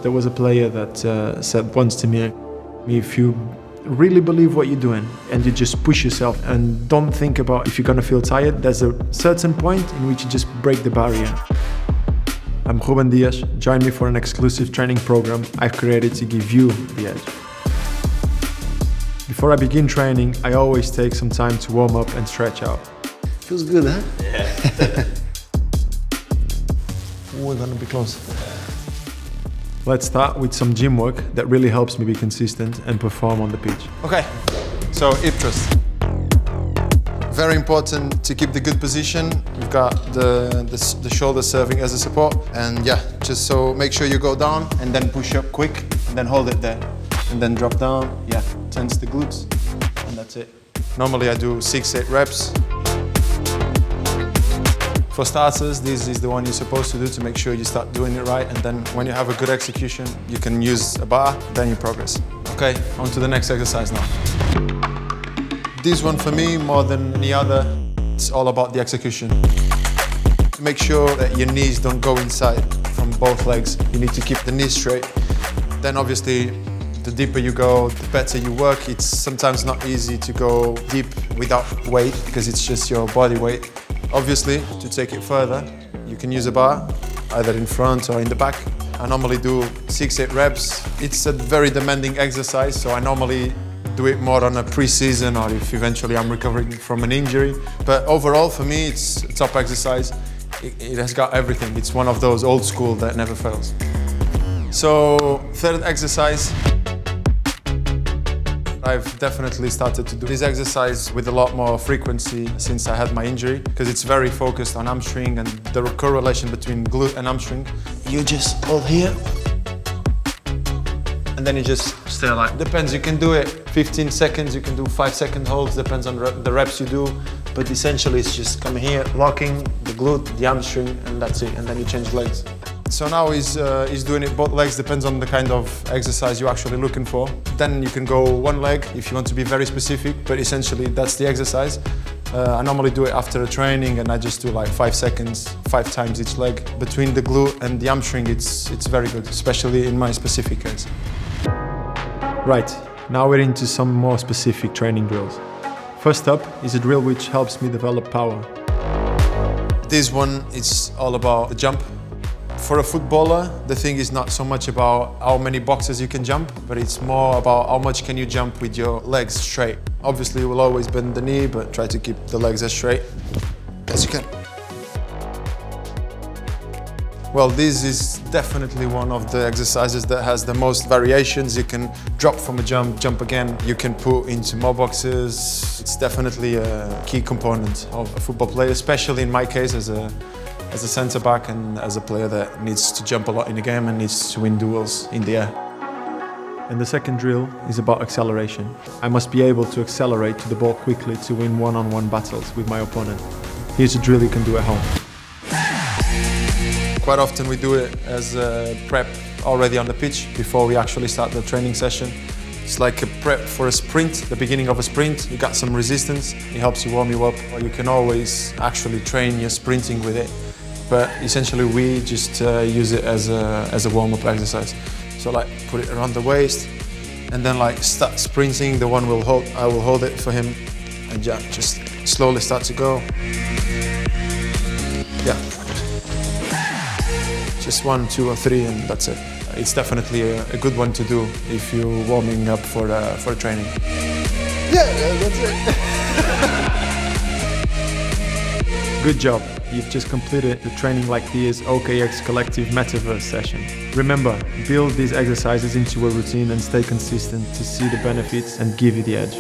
There was a player that said once to me, if you really believe what you're doing and you just push yourself and don't think about if you're gonna feel tired, there's a certain point in which you just break the barrier. I'm Ruben Diaz. Join me for an exclusive training program I've created to give you the edge. Before I begin training, I always take some time to warm up and stretch out. Feels good, huh? Yeah. We're gonna be close. Let's start with some gym work that really helps me be consistent and perform on the pitch. Okay, so hip thrust. Very important to keep the good position. You've got the shoulder serving as a support, and yeah, just so make sure you go down and then push up quick and then hold it there and then drop down. Yeah, tense the glutes and that's it. Normally I do 6-8 reps. For starters, this is the one you're supposed to do to make sure you start doing it right, and then when you have a good execution, you can use a bar, then you progress. Okay, on to the next exercise now. This one for me, more than any other, it's all about the execution. Make sure that your knees don't go inside from both legs. You need to keep the knees straight. Then obviously, the deeper you go, the better you work. It's sometimes not easy to go deep without weight because it's just your body weight. Obviously, to take it further, you can use a bar, either in front or in the back. I normally do 6-8 reps. It's a very demanding exercise, so I normally do it more on a pre-season or if eventually I'm recovering from an injury. But overall, for me, it's a top exercise. It has got everything. It's one of those old school that never fails. So, third exercise. I've definitely started to do this exercise with a lot more frequency since I had my injury, because it's very focused on hamstring and the correlation between glute and hamstring. You just hold here, and then you just stay like, depends, you can do it 15 seconds, you can do 5-second holds, depends on the reps you do, but essentially it's just come here, locking the glute, the hamstring, and that's it, and then you change legs. So now he's doing it both legs, depends on the kind of exercise you're actually looking for. Then you can go one leg if you want to be very specific, but essentially that's the exercise. I normally do it after a training and I just do like 5 seconds, 5 times each leg. Between the glute and the hamstring, it's very good, especially in my specific case. Right, now we're into some more specific training drills. First up is a drill which helps me develop power. This one is all about the jump. For a footballer, the thing is not so much about how many boxes you can jump, but it's more about how much can you jump with your legs straight. Obviously, you will always bend the knee, but try to keep the legs as straight as you can. Well, this is definitely one of the exercises that has the most variations. You can drop from a jump, jump again. You can put into more boxes. It's definitely a key component of a football player, especially in my case as a centre-back and as a player that needs to jump a lot in the game and needs to win duels in the air. And the second drill is about acceleration. I must be able to accelerate to the ball quickly to win one-on-one battles with my opponent. Here's a drill you can do at home. Quite often we do it as a prep already on the pitch before we actually start the training session. It's like a prep for a sprint, the beginning of a sprint. You got some resistance, it helps you warm you up. Or you can always actually train your sprinting with it. But essentially we just use it as a warm-up exercise. So like put it around the waist and then like start sprinting. The one will hold, I will hold it for him and yeah, just slowly start to go. Yeah. Just 1, 2 or 3 and that's it. It's definitely a good one to do if you're warming up for a training. Yeah, that's it. Good job. You've just completed the Training Like This OKX Collective Metaverse session. Remember, build these exercises into a routine and stay consistent to see the benefits and give you the edge.